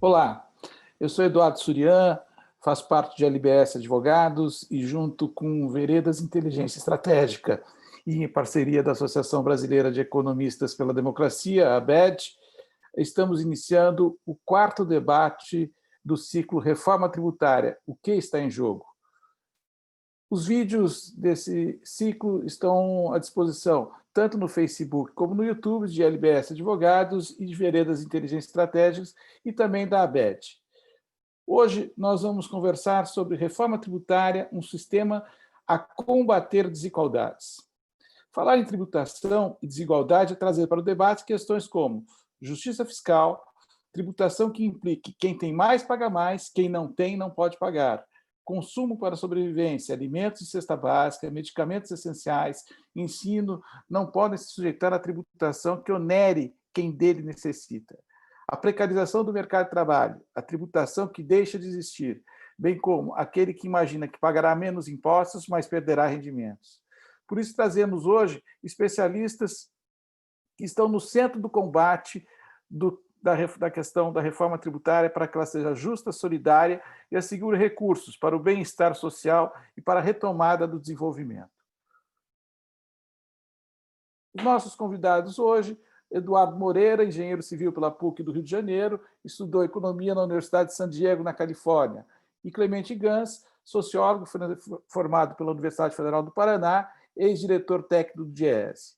Olá, eu sou Eduardo Surian, faço parte de LBS Advogados e junto com Veredas Inteligência Estratégica e em parceria da Associação Brasileira de Economistas pela Democracia, a ABED, estamos iniciando o quarto debate do ciclo Reforma Tributária, o que está em jogo? Os vídeos desse ciclo estão à disposição tanto no Facebook como no YouTube de LBS Advogados e de Veredas Inteligências Estratégicas e também da ABED. Hoje nós vamos conversar sobre reforma tributária, um sistema a combater desigualdades. Falar em tributação e desigualdade é trazer para o debate questões como justiça fiscal, tributação que implique quem tem mais paga mais, quem não tem não pode pagar, consumo para sobrevivência, alimentos de cesta básica, medicamentos essenciais, ensino, não podem se sujeitar à tributação que onere quem dele necessita. A precarização do mercado de trabalho, a tributação que deixa de existir, bem como aquele que imagina que pagará menos impostos, mas perderá rendimentos. Por isso, trazemos hoje especialistas que estão no centro do combate da questão da reforma tributária para que ela seja justa, solidária e assegure recursos para o bem-estar social e para a retomada do desenvolvimento. Os nossos convidados hoje: Eduardo Moreira, engenheiro civil pela PUC do Rio de Janeiro, estudou economia na Universidade de San Diego, na Califórnia, e Clemente Gans, sociólogo formado pela Universidade Federal do Paraná, ex-diretor técnico do DIEESE.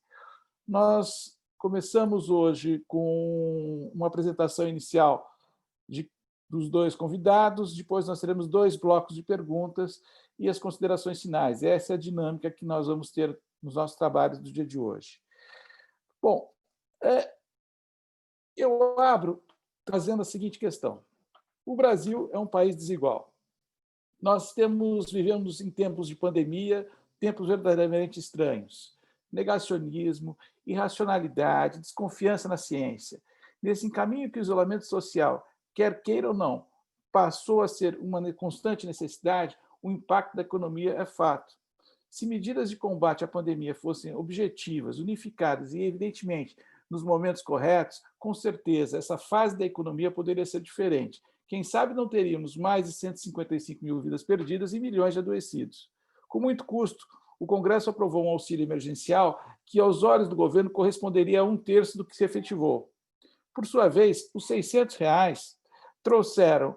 Nós começamos hoje com uma apresentação inicial dos dois convidados, depois nós teremos 2 blocos de perguntas e as considerações finais. Essa é a dinâmica que nós vamos ter nos nossos trabalhos do dia de hoje. Bom, eu abro trazendo a seguinte questão. O Brasil é um país desigual. Nós vivemos em tempos de pandemia, tempos verdadeiramente estranhos. Negacionismo, irracionalidade, desconfiança na ciência. Nesse caminho que o isolamento social, quer queira ou não, passou a ser uma constante necessidade, o impacto da economia é fato. Se medidas de combate à pandemia fossem objetivas, unificadas e, evidentemente, nos momentos corretos, com certeza, essa fase da economia poderia ser diferente. Quem sabe não teríamos mais de 155 mil vidas perdidas e milhões de adoecidos. Com muito custo, o Congresso aprovou um auxílio emergencial que, aos olhos do governo, corresponderia a 1/3 do que se efetivou. Por sua vez, os R$ 600 trouxeram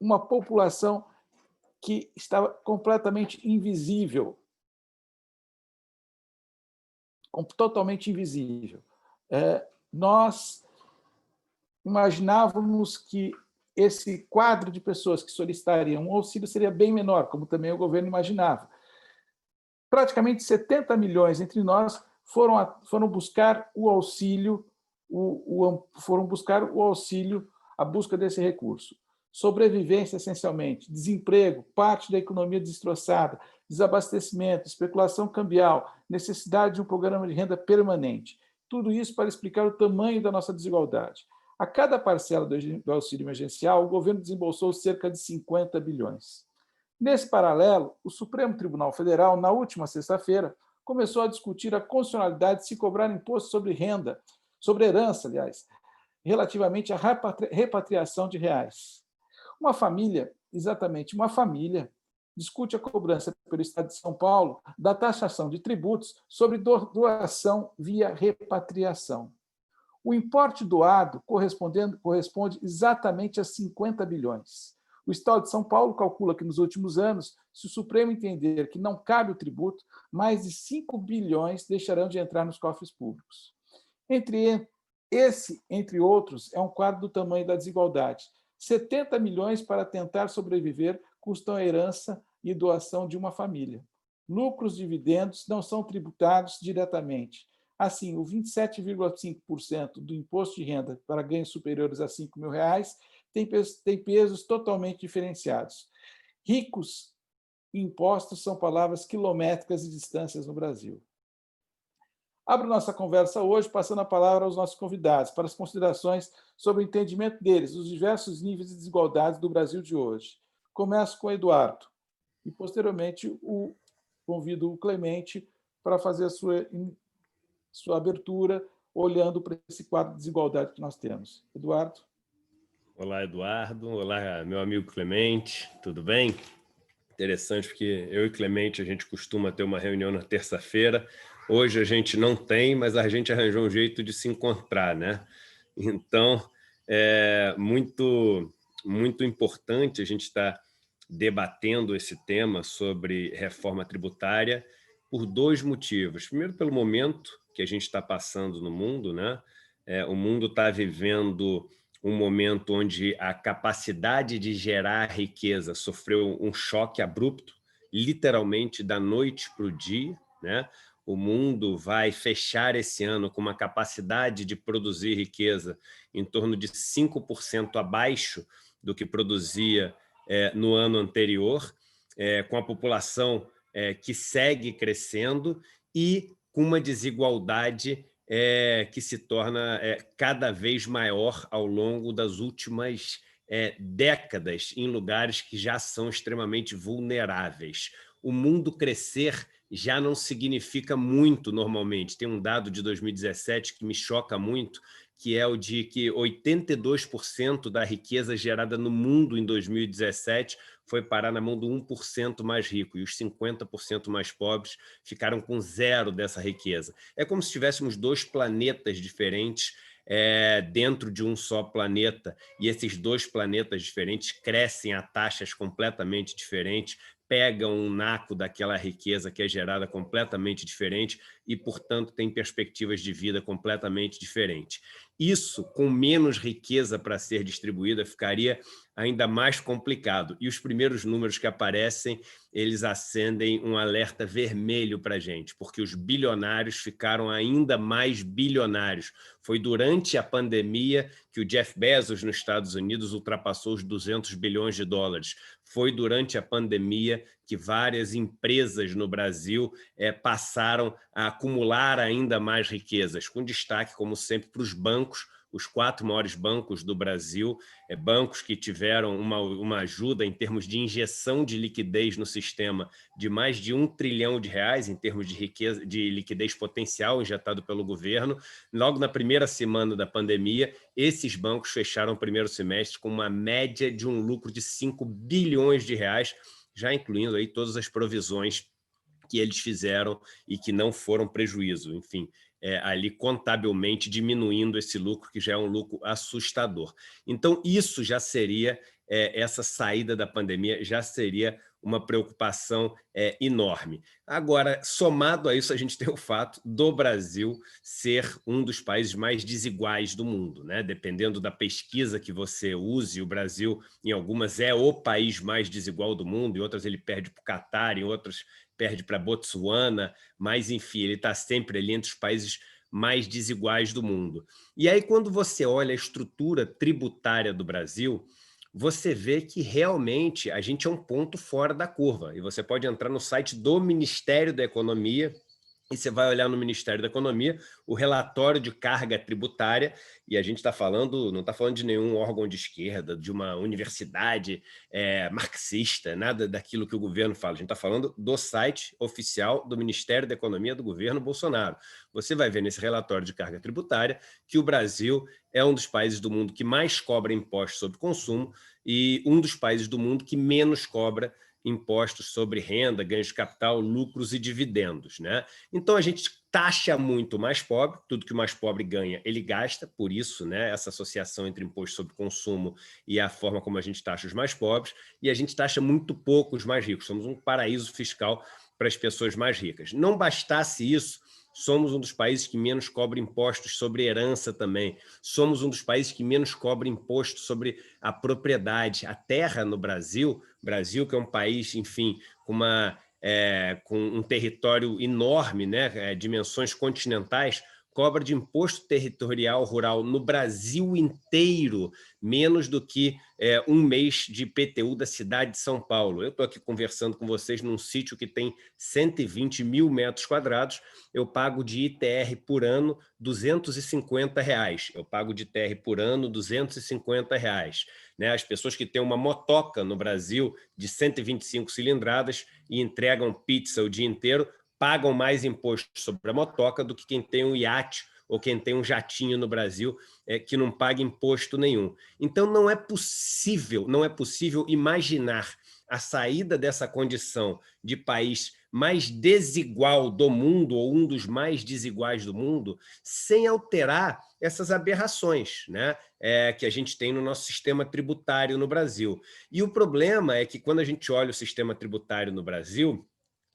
uma população que estava completamente invisível, totalmente invisível. Nós imaginávamos que esse quadro de pessoas que solicitariam um auxílio seria bem menor, como também o governo imaginava. Praticamente 70 milhões entre nós foram buscar o auxílio, a busca desse recurso. Sobrevivência, essencialmente, desemprego, parte da economia destroçada, desabastecimento, especulação cambial, necessidade de um programa de renda permanente. Tudo isso para explicar o tamanho da nossa desigualdade. A cada parcela do auxílio emergencial, o governo desembolsou cerca de 50 bilhões. Nesse paralelo, o Supremo Tribunal Federal, na última sexta-feira, começou a discutir a constitucionalidade de se cobrar imposto sobre renda, sobre herança, aliás, relativamente à repatriação de reais. Uma família, discute a cobrança pelo Estado de São Paulo da taxação de tributos sobre doação via repatriação. O importe doado corresponde exatamente a 50 bilhões. O Estado de São Paulo calcula que, nos últimos anos, se o Supremo entender que não cabe o tributo, mais de 5 bilhões deixarão de entrar nos cofres públicos. Entre outros, é um quadro do tamanho da desigualdade. 70 milhões para tentar sobreviver custam a herança e doação de uma família. Lucros e dividendos não são tributados diretamente. Assim, o 27,5% do imposto de renda para ganhos superiores a R$ 5.000 tem pesos totalmente diferenciados. Ricos e impostos são palavras quilométricas de distâncias no Brasil. Abro nossa conversa hoje passando a palavra aos nossos convidados para as considerações sobre o entendimento deles dos diversos níveis de desigualdades do Brasil de hoje. Começo com o Eduardo e, posteriormente, convido o Clemente para fazer a sua abertura, olhando para esse quadro de desigualdade que nós temos. Eduardo? Olá, Eduardo. Olá, meu amigo Clemente. Tudo bem? Interessante, porque eu e Clemente, a gente costuma ter uma reunião na terça-feira. Hoje a gente não tem, mas a gente arranjou um jeito de se encontrar, né? Então, é muito importante a gente estar debatendo esse tema sobre reforma tributária por dois motivos. Primeiro, pelo momento que a gente está passando no mundo, né? O mundo está vivendo um momento onde a capacidade de gerar riqueza sofreu um choque abrupto, literalmente da noite para o dia, né? O mundo vai fechar esse ano com uma capacidade de produzir riqueza em torno de 5% abaixo do que produzia no ano anterior, com a população que segue crescendo e com uma desigualdade que se torna cada vez maior ao longo das últimas décadas, em lugares que já são extremamente vulneráveis. O mundo crescer já não significa muito normalmente. Tem um dado de 2017 que me choca muito, que é o de que 82% da riqueza gerada no mundo em 2017 foi parar na mão do 1% mais rico, e os 50% mais pobres ficaram com zero dessa riqueza. É como se tivéssemos dois planetas diferentes dentro de um só planeta, e esses dois planetas diferentes crescem a taxas completamente diferentes, pegam um naco daquela riqueza que é gerada completamente diferente e, portanto, tem perspectivas de vida completamente diferentes. Isso, com menos riqueza para ser distribuída, ficaria ainda mais complicado. E os primeiros números que aparecem, eles acendem um alerta vermelho para a gente, porque os bilionários ficaram ainda mais bilionários. Foi durante a pandemia que o Jeff Bezos, nos Estados Unidos, ultrapassou os 200 bilhões de dólares. Foi durante a pandemia que várias empresas no Brasil passaram a acumular ainda mais riquezas, com destaque, como sempre, para os bancos, os 4 maiores bancos do Brasil, bancos que tiveram uma ajuda em termos de injeção de liquidez no sistema de mais de R$1 trilhão em termos de riqueza, de liquidez potencial injetado pelo governo. Logo na primeira semana da pandemia, esses bancos fecharam o primeiro semestre com uma média de um lucro de R$5 bilhões, já incluindo aí todas as provisões que eles fizeram e que não foram prejuízo, enfim, ali contabilmente diminuindo esse lucro, que já é um lucro assustador. Então, isso já seria, essa saída da pandemia já seria uma preocupação enorme. Agora, somado a isso, a gente tem o fato do Brasil ser um dos países mais desiguais do mundo, né? Dependendo da pesquisa que você use, o Brasil, em algumas, é o país mais desigual do mundo, em outras ele perde para o Catar, em outras perde para Botsuana, mas, enfim, ele está sempre ali entre os países mais desiguais do mundo. E aí, quando você olha a estrutura tributária do Brasil, você vê que realmente a gente é um ponto fora da curva. E você pode entrar no site do Ministério da Economia e você vai olhar no Ministério da Economia o relatório de carga tributária, e a gente está falando, não está falando de nenhum órgão de esquerda, de uma universidade marxista, nada daquilo que o governo fala. A gente está falando do site oficial do Ministério da Economia do governo Bolsonaro. Você vai ver nesse relatório de carga tributária que o Brasil é um dos países do mundo que mais cobra impostos sobre consumo e um dos países do mundo que menos cobra impostos sobre renda, ganhos de capital, lucros e dividendos, né? Então a gente taxa muito o mais pobre, tudo que o mais pobre ganha, ele gasta, por isso, né, essa associação entre imposto sobre consumo e a forma como a gente taxa os mais pobres, e a gente taxa muito pouco os mais ricos, somos um paraíso fiscal para as pessoas mais ricas. Não bastasse isso, somos um dos países que menos cobra impostos sobre herança também. Somos um dos países que menos cobra imposto sobre a propriedade. A terra no Brasil, Brasil que é um país, enfim, com um território enorme, né, dimensões continentais, cobra de imposto territorial rural no Brasil inteiro menos do que um mês de IPTU da cidade de São Paulo. Eu estou aqui conversando com vocês num sítio que tem 120 mil metros quadrados, eu pago de ITR por ano R$250. Eu pago de ITR por ano R$250. Né? As pessoas que têm uma motoca no Brasil de 125 cilindradas e entregam pizza o dia inteiro, pagam mais imposto sobre a motoca do que quem tem um iate ou quem tem um jatinho no Brasil que não paga imposto nenhum. Então, não é possível imaginar a saída dessa condição de país mais desigual do mundo, ou um dos mais desiguais do mundo, sem alterar essas aberrações, né, que a gente tem no nosso sistema tributário no Brasil. E o problema é que, quando a gente olha o sistema tributário no Brasil,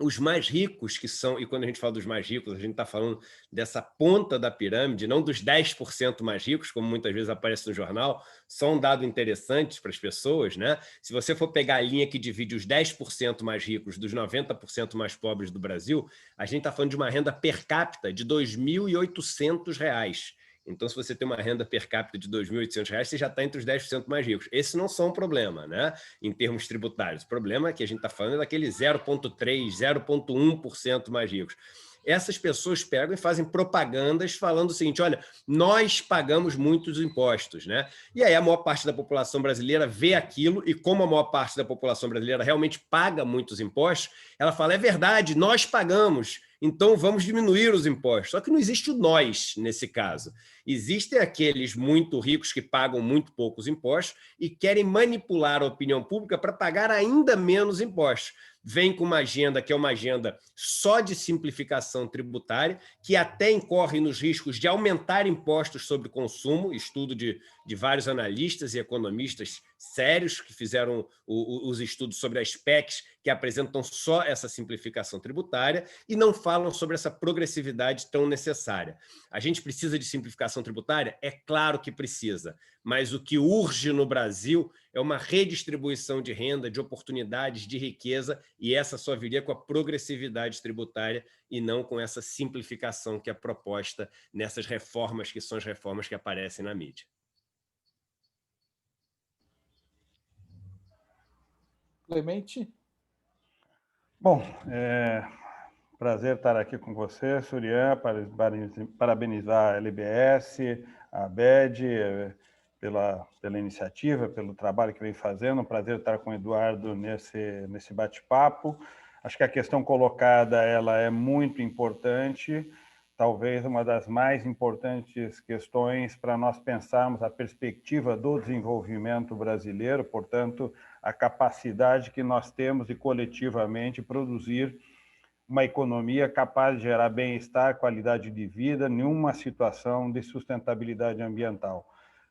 os mais ricos que são, e quando a gente fala dos mais ricos, a gente está falando dessa ponta da pirâmide, não dos 10% mais ricos, como muitas vezes aparece no jornal, só um dado interessante para as pessoas, né? Se você for pegar a linha que divide os 10% mais ricos dos 90% mais pobres do Brasil, a gente está falando de uma renda per capita de R$ 2.800. Então, se você tem uma renda per capita de R$ 2.800, você já está entre os 10% mais ricos. Esses não são um problema, né, em termos tributários. O problema é que a gente está falando daqueles 0,3%, 0,1% mais ricos. Essas pessoas pegam e fazem propagandas falando o seguinte: olha, nós pagamos muitos impostos, né? E aí a maior parte da população brasileira vê aquilo, e como a maior parte da população brasileira realmente paga muitos impostos, ela fala: é verdade, nós pagamos, então vamos diminuir os impostos. Só que não existe o nós nesse caso. Existem aqueles muito ricos que pagam muito poucos impostos e querem manipular a opinião pública para pagar ainda menos impostos. Vem com uma agenda que é uma agenda só de simplificação tributária, que até incorre nos riscos de aumentar impostos sobre consumo, estudo de vários analistas e economistas sérios que fizeram os estudos sobre as PECs, que apresentam só essa simplificação tributária e não falam sobre essa progressividade tão necessária. A gente precisa de simplificação tributária? É claro que precisa, mas o que urge no Brasil é uma redistribuição de renda, de oportunidades, de riqueza, e essa só viria com a progressividade tributária e não com essa simplificação que é proposta nessas reformas, que são as reformas que aparecem na mídia. Clemente? Bom, prazer estar aqui com você, Surian, parabenizar a LBS, a ABED, pela iniciativa, pelo trabalho que vem fazendo. Um prazer estar com o Eduardo nesse bate-papo. Acho que a questão colocada ela é muito importante, talvez uma das mais importantes questões para nós pensarmos a perspectiva do desenvolvimento brasileiro, portanto, a capacidade que nós temos de coletivamente produzir uma economia capaz de gerar bem-estar, qualidade de vida, nenhuma situação de sustentabilidade ambiental.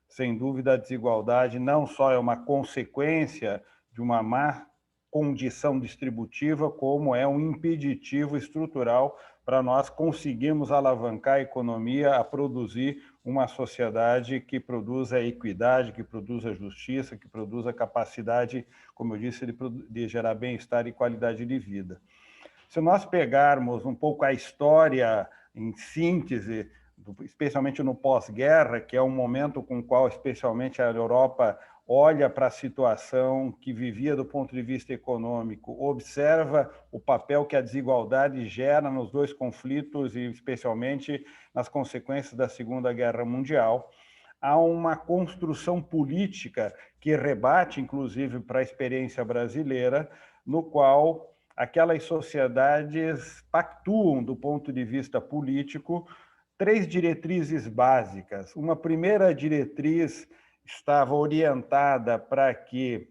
Sem dúvida, a desigualdade não só é uma consequência de uma má condição distributiva, como é um impeditivo estrutural para nós conseguirmos alavancar a economia a produzir uma sociedade que produza equidade, que produza justiça, que produza capacidade, como eu disse, de gerar bem-estar e qualidade de vida. Se nós pegarmos um pouco a história em síntese, especialmente no pós-guerra, que é um momento com o qual, especialmente, a Europa olha para a situação que vivia do ponto de vista econômico, observa o papel que a desigualdade gera nos dois conflitos e, especialmente, nas consequências da Segunda Guerra Mundial, há uma construção política que rebate, inclusive, para a experiência brasileira, no qual aquelas sociedades pactuam, do ponto de vista político, 3 diretrizes básicas. Uma primeira diretriz estava orientada para que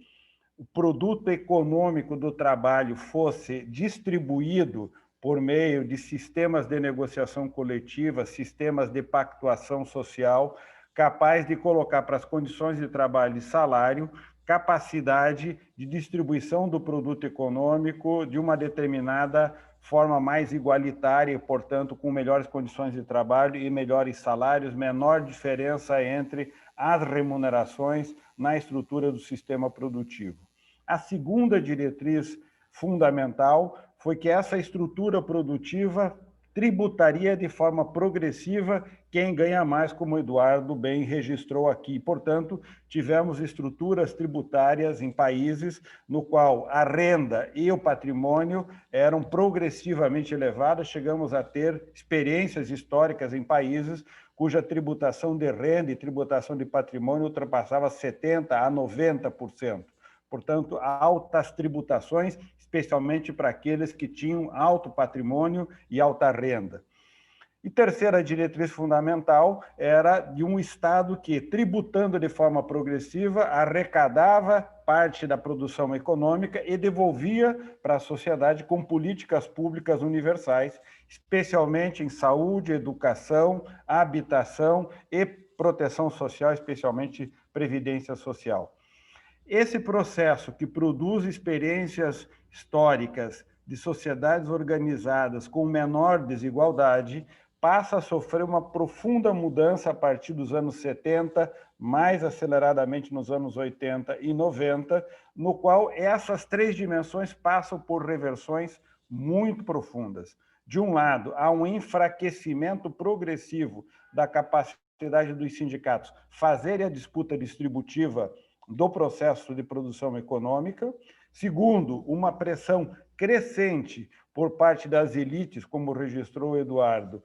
o produto econômico do trabalho fosse distribuído por meio de sistemas de negociação coletiva, sistemas de pactuação social, capaz de colocar para as condições de trabalho e salário capacidade de distribuição do produto econômico de uma determinada forma mais igualitária e, portanto, com melhores condições de trabalho e melhores salários, menor diferença entre as remunerações na estrutura do sistema produtivo. A segunda diretriz fundamental foi que essa estrutura produtiva tributaria de forma progressiva quem ganha mais, como o Eduardo bem registrou aqui. Portanto, tivemos estruturas tributárias em países no qual a renda e o patrimônio eram progressivamente elevadas. Chegamos a ter experiências históricas em países cuja tributação de renda e tributação de patrimônio ultrapassava 70% a 90%. Portanto, altas tributações, especialmente para aqueles que tinham alto patrimônio e alta renda. E terceira diretriz fundamental era de um Estado que, tributando de forma progressiva, arrecadava parte da produção econômica e devolvia para a sociedade com políticas públicas universais, especialmente em saúde, educação, habitação e proteção social, especialmente previdência social. Esse processo que produz experiências históricas de sociedades organizadas com menor desigualdade passa a sofrer uma profunda mudança a partir dos anos 70, mais aceleradamente nos anos 80 e 90, no qual essas três dimensões passam por reversões muito profundas. De um lado, há um enfraquecimento progressivo da capacidade dos sindicatos fazerem a disputa distributiva do processo de produção econômica. Segundo, uma pressão crescente por parte das elites, como registrou o Eduardo,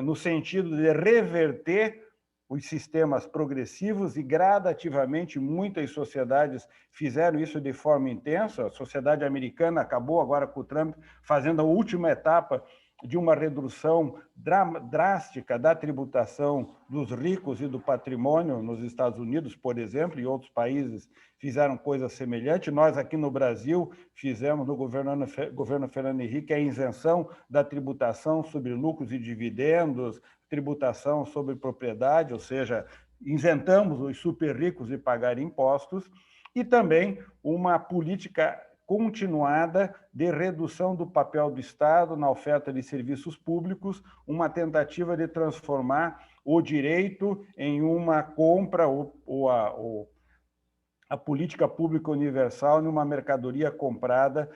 no sentido de reverter os sistemas progressivos e gradativamente muitas sociedades fizeram isso de forma intensa. A sociedade americana acabou agora com o Trump fazendo a última etapa de uma redução drástica da tributação dos ricos e do patrimônio nos Estados Unidos, por exemplo, e outros países fizeram coisa semelhante. Nós aqui no Brasil fizemos no governo Fernando Henrique a isenção da tributação sobre lucros e dividendos, tributação sobre propriedade, ou seja, isentamos os super ricos de pagar impostos, e também uma política continuada de redução do papel do Estado na oferta de serviços públicos, uma tentativa de transformar o direito em uma compra ou a política pública universal em uma mercadoria comprada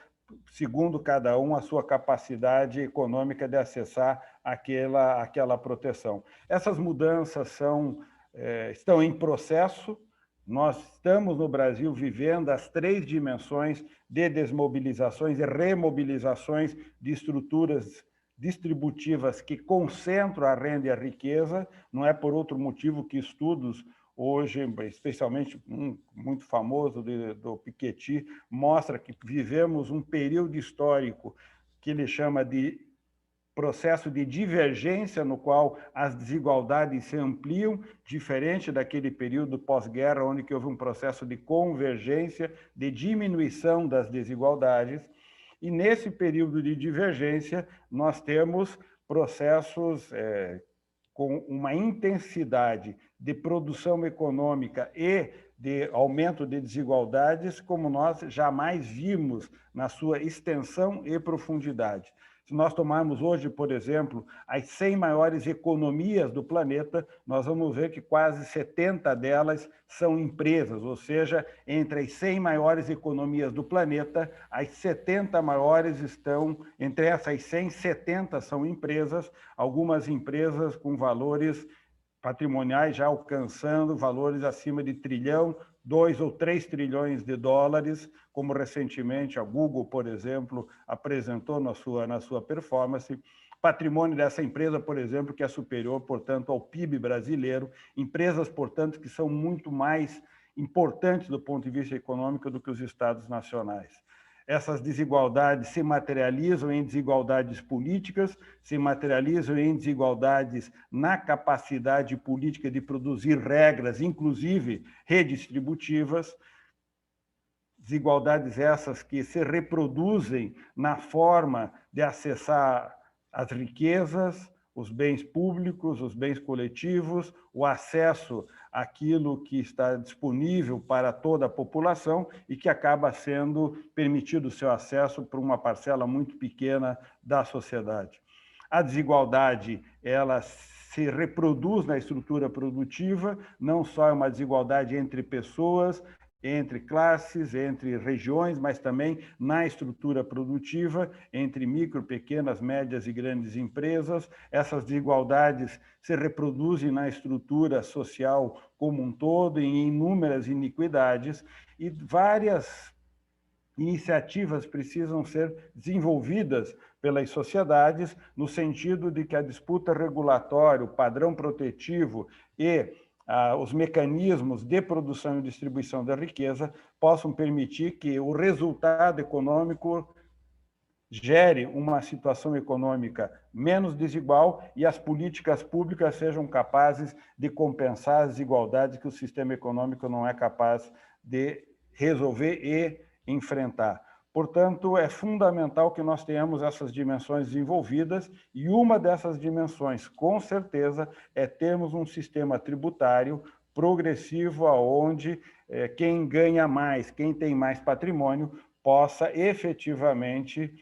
segundo cada um a sua capacidade econômica de acessar aquela proteção. Essas mudanças estão em processo. Nós estamos no Brasil vivendo as três dimensões de desmobilizações e remobilizações de estruturas distributivas que concentram a renda e a riqueza. Não é por outro motivo que estudos hoje, especialmente um muito famoso do Piketty, mostra que vivemos um período histórico que ele chama de processo de divergência, no qual as desigualdades se ampliam, diferente daquele período pós-guerra, onde houve um processo de convergência, de diminuição das desigualdades. E nesse período de divergência, nós temos processos com uma intensidade de produção econômica e de aumento de desigualdades como nós jamais vimos na sua extensão e profundidade. Se nós tomarmos hoje, por exemplo, as 100 maiores economias do planeta, nós vamos ver que quase 70 delas são empresas, ou seja, entre as 100 maiores economias do planeta, as 70 maiores estão, entre essas 100, 70 são empresas, algumas empresas com valores patrimoniais já alcançando valores acima de trilhão, 2 ou 3 trilhões de dólares, como recentemente a Google, por exemplo, apresentou na sua performance. Patrimônio dessa empresa, por exemplo, que é superior, portanto, ao PIB brasileiro. Empresas, portanto, que são muito mais importantes do ponto de vista econômico do que os estados nacionais. Essas desigualdades se materializam em desigualdades políticas, se materializam em desigualdades na capacidade política de produzir regras, inclusive redistributivas, desigualdades essas que se reproduzem na forma de acessar as riquezas, os bens públicos, os bens coletivos, o acesso àquilo que está disponível para toda a população e que acaba sendo permitido o seu acesso por uma parcela muito pequena da sociedade. A desigualdade, ela se reproduz na estrutura produtiva, não só é uma desigualdade entre pessoas, entre classes, entre regiões, mas também na estrutura produtiva, entre micro, pequenas, médias e grandes empresas. Essas desigualdades se reproduzem na estrutura social como um todo, em inúmeras iniquidades, e várias iniciativas precisam ser desenvolvidas pelas sociedades no sentido de que a disputa regulatória, o padrão protetivo e os mecanismos de produção e distribuição da riqueza possam permitir que o resultado econômico gere uma situação econômica menos desigual e as políticas públicas sejam capazes de compensar as desigualdades que o sistema econômico não é capaz de resolver e enfrentar. Portanto, é fundamental que nós tenhamos essas dimensões desenvolvidas e uma dessas dimensões, com certeza, é termos um sistema tributário progressivo onde quem ganha mais, quem tem mais patrimônio, possa efetivamente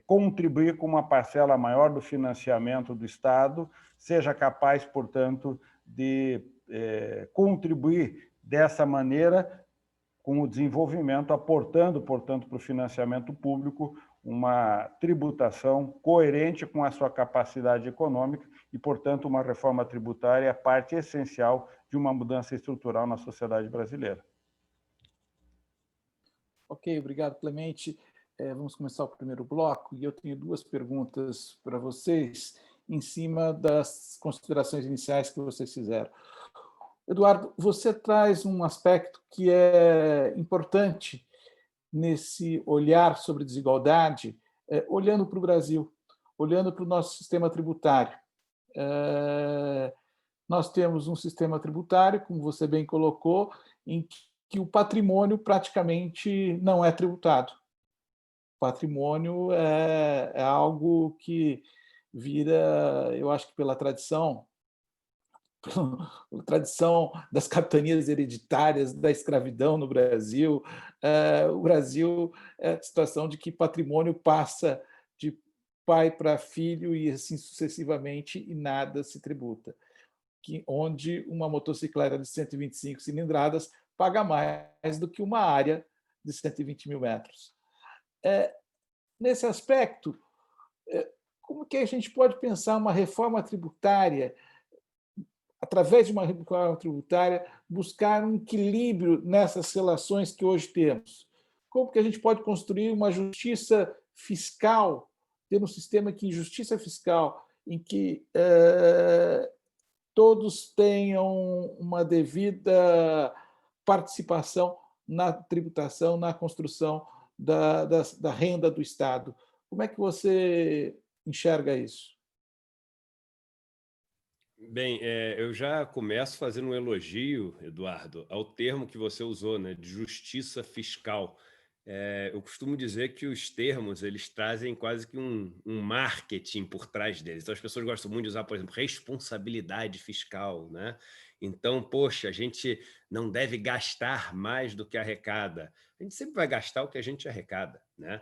contribuir com uma parcela maior do financiamento do Estado, seja capaz, portanto, de contribuir dessa maneira com o desenvolvimento, aportando, portanto, para o financiamento público uma tributação coerente com a sua capacidade econômica e, portanto, uma reforma tributária é parte essencial de uma mudança estrutural na sociedade brasileira. Ok, obrigado, Clemente. Vamos começar o primeiro bloco e eu tenho duas perguntas para vocês em cima das considerações iniciais que vocês fizeram. Eduardo, você traz um aspecto que é importante nesse olhar sobre desigualdade, olhando para o Brasil, olhando para o nosso sistema tributário. Nós temos um sistema tributário, como você bem colocou, em que o patrimônio praticamente não é tributado. O patrimônio é algo que vira, eu acho que pela tradição das capitanias hereditárias, da escravidão no Brasil. O Brasil é a situação de que patrimônio passa de pai para filho e assim sucessivamente e nada se tributa. Onde uma motocicleta de 125 cilindradas paga mais do que uma área de 120 mil metros. Nesse aspecto, como que a gente pode pensar uma reforma tributária, através de uma reforma tributária, buscar um equilíbrio nessas relações que hoje temos? Como que a gente pode construir uma justiça fiscal, ter um sistema que justiça fiscal, em que todos tenham uma devida participação na tributação, na construção da renda do Estado? Como é que você enxerga isso? Bem, eu já começo fazendo um elogio, Eduardo, ao termo que você usou, né, de justiça fiscal. Eu costumo dizer que os termos eles trazem quase que um marketing por trás deles. Então, as pessoas gostam muito de usar, por exemplo, responsabilidade fiscal, né? Então, poxa, a gente não deve gastar mais do que arrecada. A gente sempre vai gastar o que a gente arrecada, né?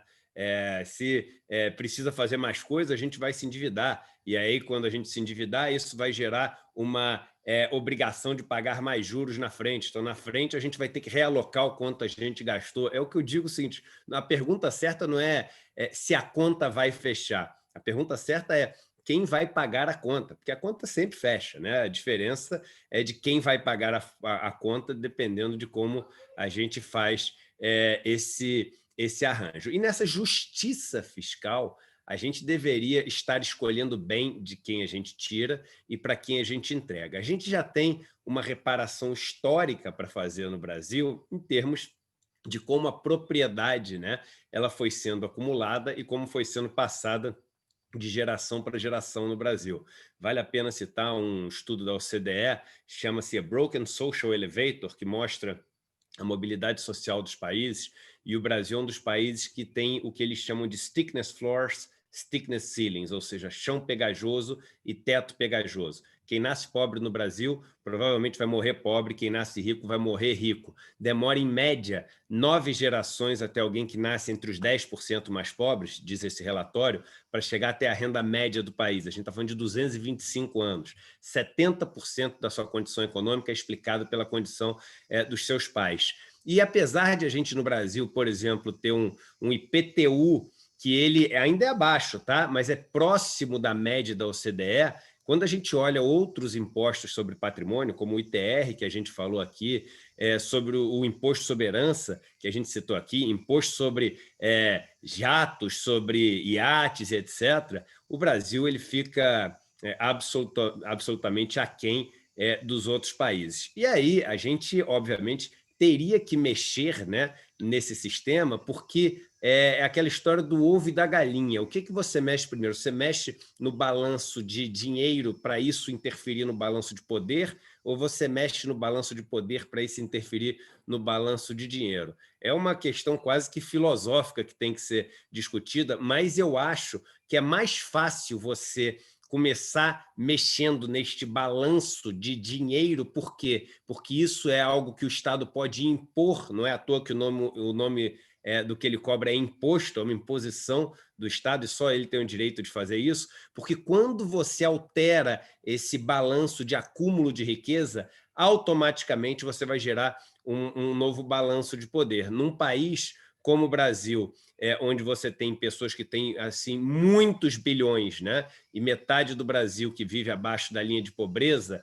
Se precisa fazer mais coisas, a gente vai se endividar. E aí, quando a gente se endividar, isso vai gerar uma obrigação de pagar mais juros na frente. Então, na frente, a gente vai ter que realocar o quanto a gente gastou. É o que eu digo o seguinte, a pergunta certa não é se a conta vai fechar. A pergunta certa é quem vai pagar a conta, porque a conta sempre fecha, né? A diferença é de quem vai pagar a conta, dependendo de como a gente faz esse arranjo. E nessa justiça fiscal, a gente deveria estar escolhendo bem de quem a gente tira e para quem a gente entrega. A gente já tem uma reparação histórica para fazer no Brasil em termos de como a propriedade, né, ela foi sendo acumulada e como foi sendo passada de geração para geração no Brasil. Vale a pena citar um estudo da OCDE, chama-se A Broken Social Elevator, que mostra a mobilidade social dos países, e o Brasil é um dos países que tem o que eles chamam de stickness floors, stickness ceilings, ou seja, chão pegajoso e teto pegajoso. Quem nasce pobre no Brasil provavelmente vai morrer pobre, quem nasce rico vai morrer rico. Demora, em média, 9 gerações até alguém que nasce entre os 10% mais pobres, diz esse relatório, para chegar até a renda média do país. A gente está falando de 225 anos. 70% da sua condição econômica é explicado pela condição dos seus pais. E apesar de a gente no Brasil, por exemplo, ter um IPTU que ele ainda é baixo, tá? Mas é próximo da média da OCDE, quando a gente olha outros impostos sobre patrimônio, como o ITR, que a gente falou aqui, sobre o imposto sobre herança, que a gente citou aqui, imposto sobre jatos, sobre iates, etc., o Brasil ele fica absolutamente aquém dos outros países. E aí a gente, obviamente, teria que mexer, né, nesse sistema, porque é aquela história do ovo e da galinha. O que você mexe primeiro? Você mexe no balanço de dinheiro para isso interferir no balanço de poder, ou você mexe no balanço de poder para isso interferir no balanço de dinheiro? É uma questão quase que filosófica que tem que ser discutida, mas eu acho que é mais fácil você começar mexendo neste balanço de dinheiro. Por quê? Porque isso é algo que o Estado pode impor, não é à toa que o nome do que ele cobra é imposto, é uma imposição do Estado, e só ele tem o direito de fazer isso, porque quando você altera esse balanço de acúmulo de riqueza, automaticamente você vai gerar um novo balanço de poder. Num país como o Brasil, onde você tem pessoas que têm assim, muitos bilhões, né? E metade do Brasil que vive abaixo da linha de pobreza,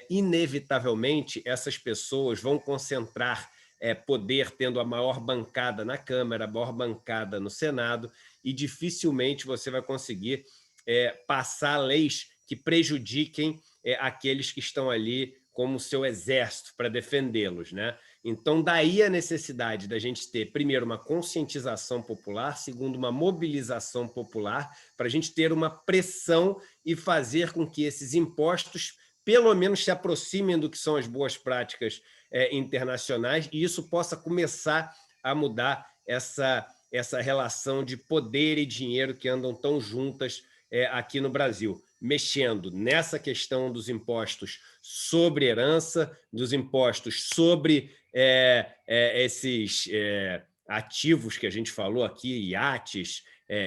inevitavelmente essas pessoas vão concentrar poder tendo a maior bancada na Câmara, a maior bancada no Senado, e dificilmente você vai conseguir passar leis que prejudiquem aqueles que estão ali como seu exército para defendê-los, né? Então, daí a necessidade da gente ter, primeiro, uma conscientização popular, segundo, uma mobilização popular, para a gente ter uma pressão e fazer com que esses impostos, pelo menos, se aproximem do que são as boas práticas internacionais, e isso possa começar a mudar essa relação de poder e dinheiro que andam tão juntas aqui no Brasil, mexendo nessa questão dos impostos sobre herança, dos impostos sobre esses ativos que a gente falou aqui, iates,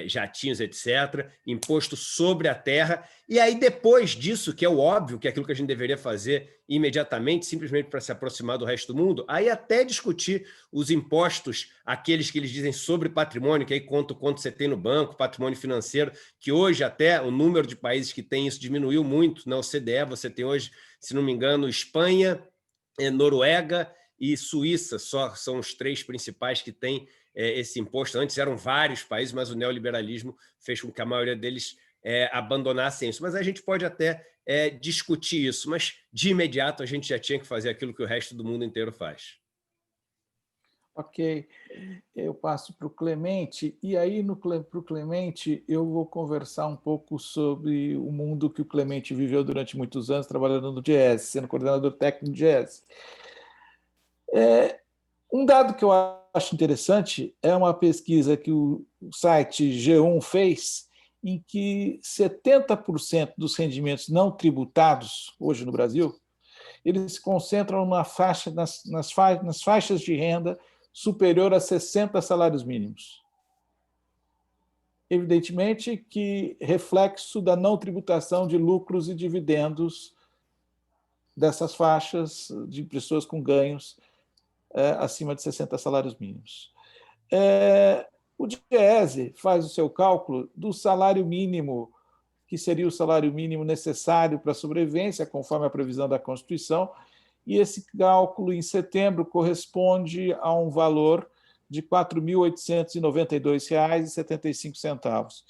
jatinhos, etc., imposto sobre a terra, e aí depois disso, que é o óbvio, que é aquilo que a gente deveria fazer imediatamente, simplesmente para se aproximar do resto do mundo, aí até discutir os impostos, aqueles que eles dizem sobre patrimônio, que aí conta o quanto você tem no banco, patrimônio financeiro, que hoje até o número de países que tem isso diminuiu muito. Na OCDE você tem hoje, se não me engano, Espanha, Noruega e Suíça, só são os 3 principais que têm esse imposto. Antes eram vários países, mas o neoliberalismo fez com que a maioria deles abandonassem isso. Mas a gente pode até discutir isso, mas de imediato a gente já tinha que fazer aquilo que o resto do mundo inteiro faz. Ok, eu passo para o Clemente, e aí para o Clemente eu vou conversar um pouco sobre o mundo que o Clemente viveu durante muitos anos trabalhando no Diese, sendo coordenador técnico do Diese. Um dado que eu acho interessante é uma pesquisa que o site G1 fez, em que 70% dos rendimentos não tributados hoje no Brasil, eles se concentram nas faixas de renda superior a 60 salários mínimos. Evidentemente que reflexo da não tributação de lucros e dividendos dessas faixas de pessoas com ganhos acima de 60 salários mínimos. O Diese faz o seu cálculo do salário mínimo, que seria o salário mínimo necessário para a sobrevivência, conforme a previsão da Constituição, e esse cálculo, em setembro, corresponde a um valor de R$ 4.892,75.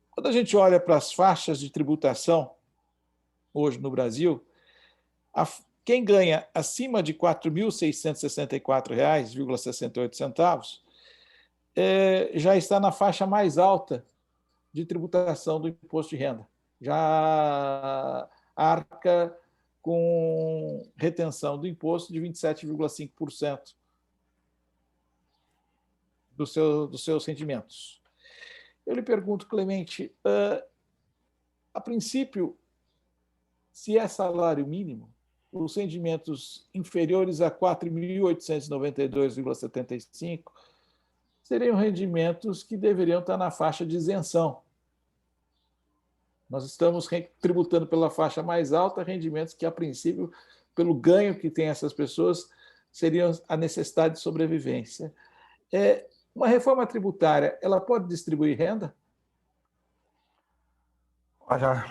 Quando a gente olha para as faixas de tributação, hoje no Brasil, quem ganha acima de R$ 4.664,68 já está na faixa mais alta de tributação do imposto de renda. Já arca com retenção do imposto de 27,5% dos seus rendimentos. Eu lhe pergunto, Clemente, a princípio, se é salário mínimo, os rendimentos inferiores a R$ 4.892,75 seriam rendimentos que deveriam estar na faixa de isenção. Nós estamos tributando pela faixa mais alta rendimentos que, a princípio, pelo ganho que têm essas pessoas, seriam a necessidade de sobrevivência. Uma reforma tributária, ela pode distribuir renda? Olha,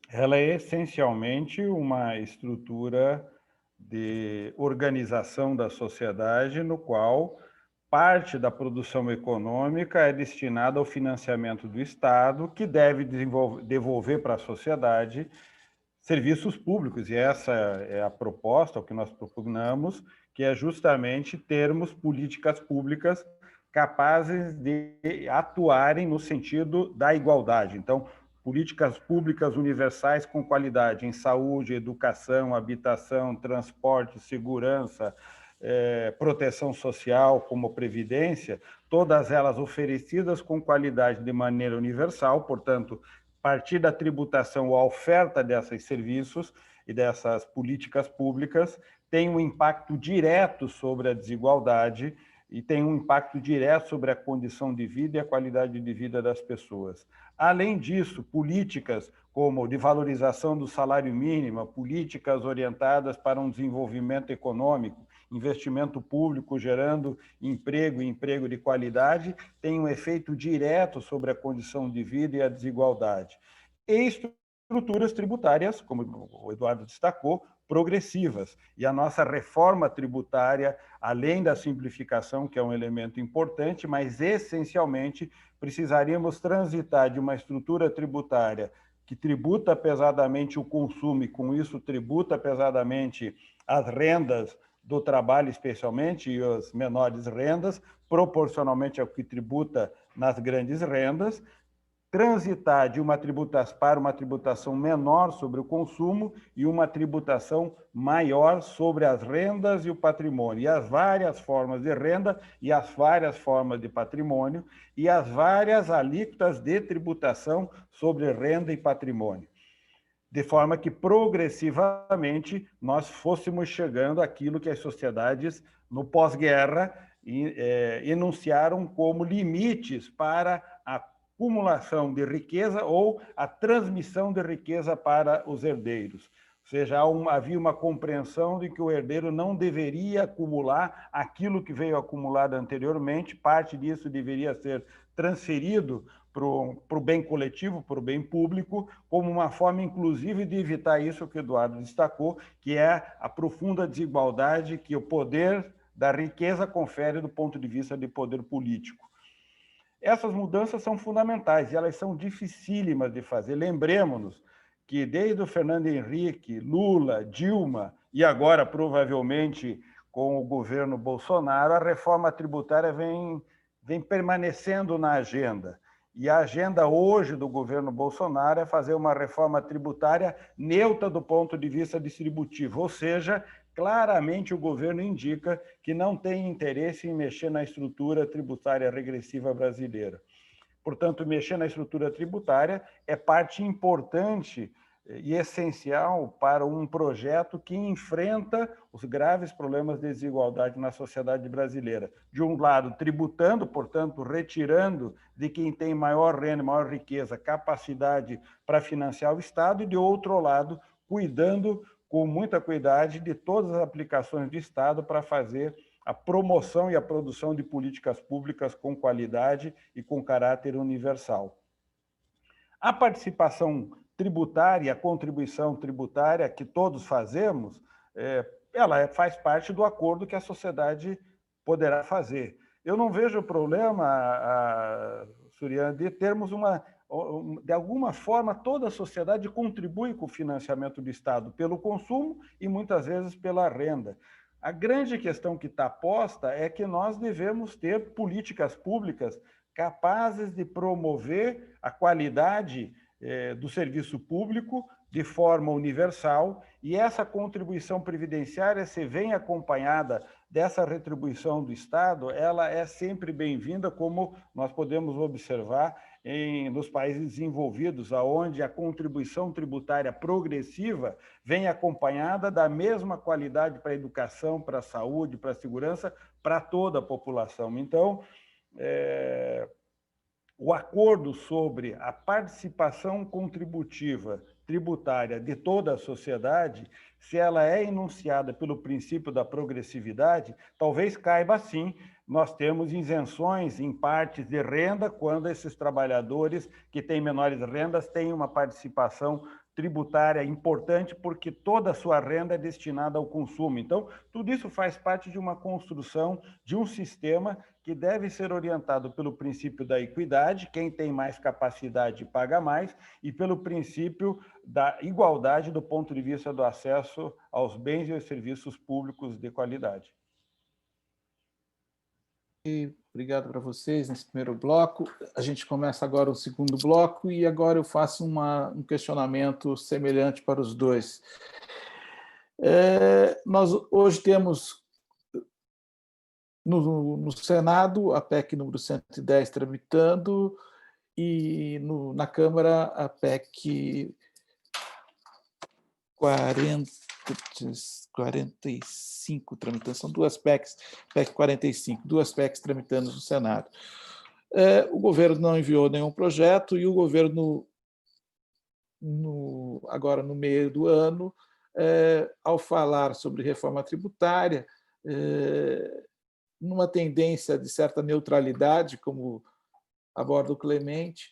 ela é essencialmente uma estrutura de organização da sociedade no qual parte da produção econômica é destinada ao financiamento do Estado, que deve devolver para a sociedade serviços públicos, e essa é a proposta, o que nós propugnamos, que é justamente termos políticas públicas capazes de atuarem no sentido da igualdade. Então, políticas públicas universais com qualidade em saúde, educação, habitação, transporte, segurança, proteção social, como previdência, todas elas oferecidas com qualidade de maneira universal, portanto, partir da tributação ou a oferta desses serviços e dessas políticas públicas tem um impacto direto sobre a desigualdade e tem um impacto direto sobre a condição de vida e a qualidade de vida das pessoas. Além disso, políticas como de valorização do salário mínimo, políticas orientadas para um desenvolvimento econômico, investimento público gerando emprego e emprego de qualidade, tem um efeito direto sobre a condição de vida e a desigualdade. E estruturas tributárias, como o Eduardo destacou, progressivas. E a nossa reforma tributária, além da simplificação, que é um elemento importante, mas essencialmente precisaríamos transitar de uma estrutura tributária que tributa pesadamente o consumo e, com isso, tributa pesadamente as rendas do trabalho, especialmente, e as menores rendas, proporcionalmente ao que tributa nas grandes rendas, transitar de uma tributação para uma tributação menor sobre o consumo e uma tributação maior sobre as rendas e o patrimônio, e as várias formas de renda e as várias formas de patrimônio e as várias alíquotas de tributação sobre renda e patrimônio, de forma que progressivamente nós fôssemos chegando àquilo que as sociedades no pós-guerra enunciaram como limites para a acumulação de riqueza ou a transmissão de riqueza para os herdeiros. Ou seja, havia uma compreensão de que o herdeiro não deveria acumular aquilo que veio acumulado anteriormente, parte disso deveria ser transferido para o bem coletivo, para o bem público, como uma forma, inclusive, de evitar isso que o Eduardo destacou, que é a profunda desigualdade que o poder da riqueza confere do ponto de vista de poder político. Essas mudanças são fundamentais e elas são dificílimas de fazer. Lembremos-nos que desde o Fernando Henrique, Lula, Dilma e agora, provavelmente, com o governo Bolsonaro, a reforma tributária vem permanecendo na agenda. E a agenda hoje do governo Bolsonaro é fazer uma reforma tributária neutra do ponto de vista distributivo, ou seja, claramente o governo indica que não tem interesse em mexer na estrutura tributária regressiva brasileira. Portanto, mexer na estrutura tributária é parte importante e essencial para um projeto que enfrenta os graves problemas de desigualdade na sociedade brasileira. De um lado, tributando, portanto, retirando de quem tem maior renda, maior riqueza, capacidade para financiar o Estado, e, de outro lado, cuidando com muita cuidado de todas as aplicações de Estado para fazer a promoção e a produção de políticas públicas com qualidade e com caráter universal. A participação tributária, a contribuição tributária que todos fazemos, ela faz parte do acordo que a sociedade poderá fazer. Eu não vejo problema, Surian, de termos de alguma forma, toda a sociedade contribui com o financiamento do Estado pelo consumo e, muitas vezes, pela renda. A grande questão que está posta é que nós devemos ter políticas públicas capazes de promover a qualidade do serviço público de forma universal, e essa contribuição previdenciária, se vem acompanhada dessa retribuição do Estado, ela é sempre bem-vinda, como nós podemos observar nos países desenvolvidos, onde a contribuição tributária progressiva vem acompanhada da mesma qualidade para a educação, para a saúde, para a segurança, para toda a população. Então, o acordo sobre a participação contributiva tributária de toda a sociedade, se ela é enunciada pelo princípio da progressividade, talvez caiba sim nós temos isenções em partes de renda quando esses trabalhadores que têm menores rendas têm uma participação tributária importante, porque toda a sua renda é destinada ao consumo. Então, tudo isso faz parte de uma construção de um sistema que deve ser orientado pelo princípio da equidade, quem tem mais capacidade paga mais, e pelo princípio da igualdade do ponto de vista do acesso aos bens e aos serviços públicos de qualidade. Obrigado para vocês nesse primeiro bloco. A gente começa agora o segundo bloco e agora eu faço um questionamento semelhante para os dois. Nós hoje temos no Senado a PEC número 110 tramitando e na Câmara a PEC 45 tramitando, são duas PECs, PEC 45, duas PECs tramitando no Senado. O governo não enviou nenhum projeto e o governo, agora no meio do ano, ao falar sobre reforma tributária, numa tendência de certa neutralidade, como aborda o Clemente,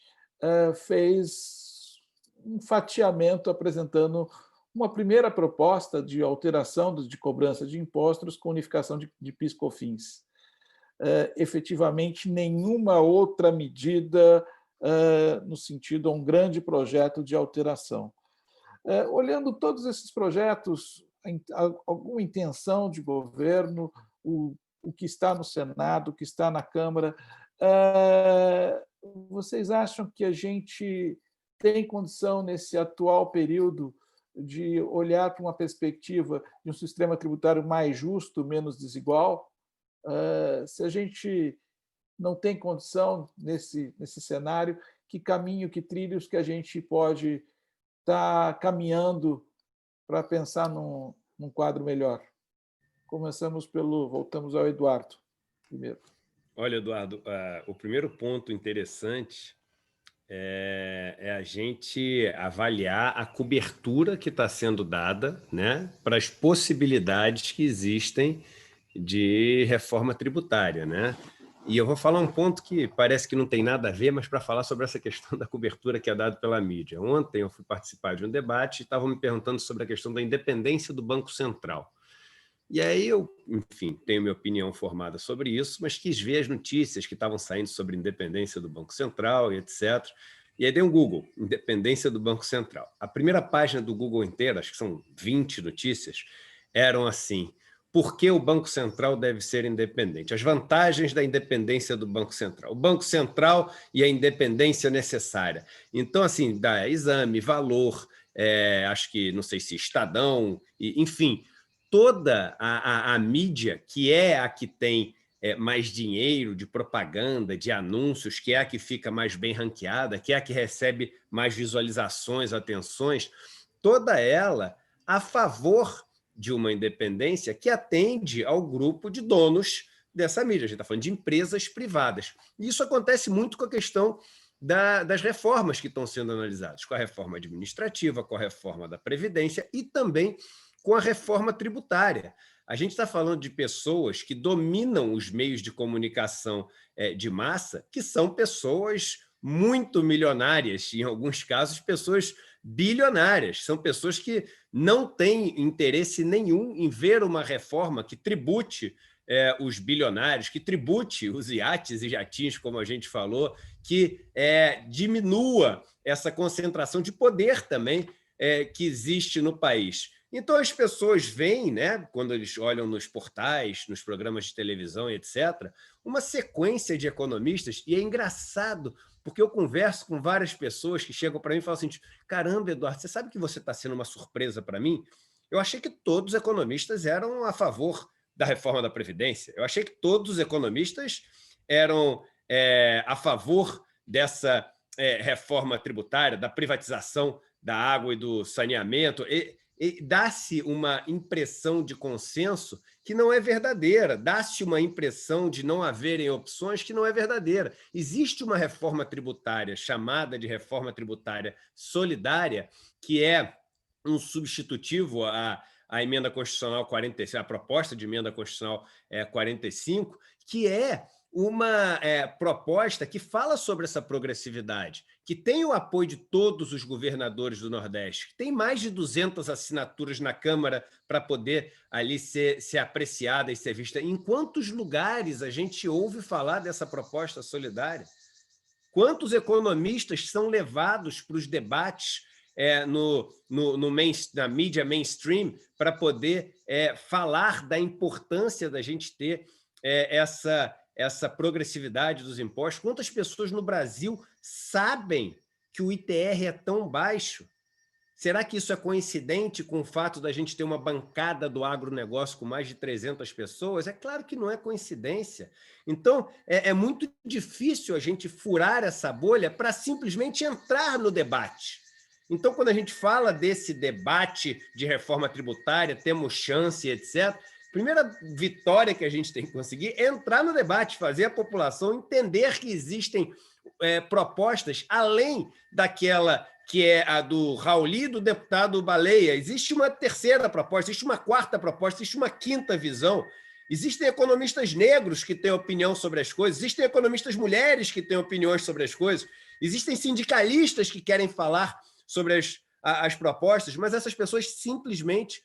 fez um fatiamento apresentando uma primeira proposta de alteração de cobrança de impostos com unificação de PIS/COFINS. Efetivamente, nenhuma outra medida no sentido a um grande projeto de alteração. Olhando todos esses projetos, alguma intenção de governo, o que está no Senado, o que está na Câmara, vocês acham que a gente tem condição, nesse atual período, de olhar para uma perspectiva de um sistema tributário mais justo, menos desigual? Se a gente não tem condição nesse cenário, que caminho, que trilhos que a gente pode estar caminhando para pensar num quadro melhor? Voltamos ao Eduardo primeiro. Olha, Eduardo, o primeiro ponto interessante é a gente avaliar a cobertura que está sendo dada, né, para as possibilidades que existem de reforma tributária, né? E eu vou falar um ponto que parece que não tem nada a ver, mas para falar sobre essa questão da cobertura que é dada pela mídia. Ontem eu fui participar de um debate e estavam me perguntando sobre a questão da independência do Banco Central. E aí eu, enfim, tenho minha opinião formada sobre isso, mas quis ver as notícias que estavam saindo sobre a independência do Banco Central e etc. E aí dei um Google, independência do Banco Central. A primeira página do Google inteira, acho que são 20 notícias, eram assim: por que o Banco Central deve ser independente? As vantagens da independência do Banco Central. O Banco Central e a independência necessária. Então, assim, dá exame, valor, acho que, não sei se Estadão, enfim, toda a mídia, que é a que tem mais dinheiro de propaganda, de anúncios, que é a que fica mais bem ranqueada, que é a que recebe mais visualizações, atenções, toda ela a favor de uma independência que atende ao grupo de donos dessa mídia. A gente está falando de empresas privadas. E isso acontece muito com a questão das reformas que estão sendo analisadas, com a reforma administrativa, com a reforma da Previdência e também com a reforma tributária. A gente está falando de pessoas que dominam os meios de comunicação de massa, que são pessoas muito milionárias, em alguns casos, pessoas bilionárias. São pessoas que não têm interesse nenhum em ver uma reforma que tribute os bilionários, que tribute os iates e jatinhos, como a gente falou, que diminua essa concentração de poder também que existe no país. Então, as pessoas veem, né, quando eles olham nos portais, nos programas de televisão, etc., uma sequência de economistas, e é engraçado, porque eu converso com várias pessoas que chegam para mim e falam assim: caramba, Eduardo, você sabe que você está sendo uma surpresa para mim? Eu achei que todos os economistas eram a favor da reforma da Previdência, eu achei que todos os economistas eram a favor dessa reforma tributária, da privatização da água e do saneamento. E dá-se uma impressão de consenso que não é verdadeira, dá-se uma impressão de não haverem opções que não é verdadeira. Existe uma reforma tributária chamada de reforma tributária solidária, que é um substitutivo à emenda constitucional 45, a proposta de emenda constitucional 45, que é uma proposta que fala sobre essa progressividade, que tem o apoio de todos os governadores do Nordeste, que tem mais de 200 assinaturas na Câmara para poder ali ser apreciada e ser vista. Em quantos lugares a gente ouve falar dessa proposta solidária? Quantos economistas são levados para os debates na mídia mainstream para poder falar da importância da gente ter essa progressividade dos impostos? Quantas pessoas no Brasil sabem que o ITR é tão baixo? Será que isso é coincidente com o fato da gente ter uma bancada do agronegócio com mais de 300 pessoas? É claro que não é coincidência. Então, é muito difícil a gente furar essa bolha para simplesmente entrar no debate. Então, quando a gente fala desse debate de reforma tributária, temos chance, etc., a primeira vitória que a gente tem que conseguir é entrar no debate, fazer a população entender que existem propostas além daquela que é a do Rauli, do deputado Baleia. Existe uma terceira proposta, existe uma quarta proposta, existe uma quinta visão. Existem economistas negros que têm opinião sobre as coisas, existem economistas mulheres que têm opiniões sobre as coisas, existem sindicalistas que querem falar sobre as propostas, mas essas pessoas simplesmente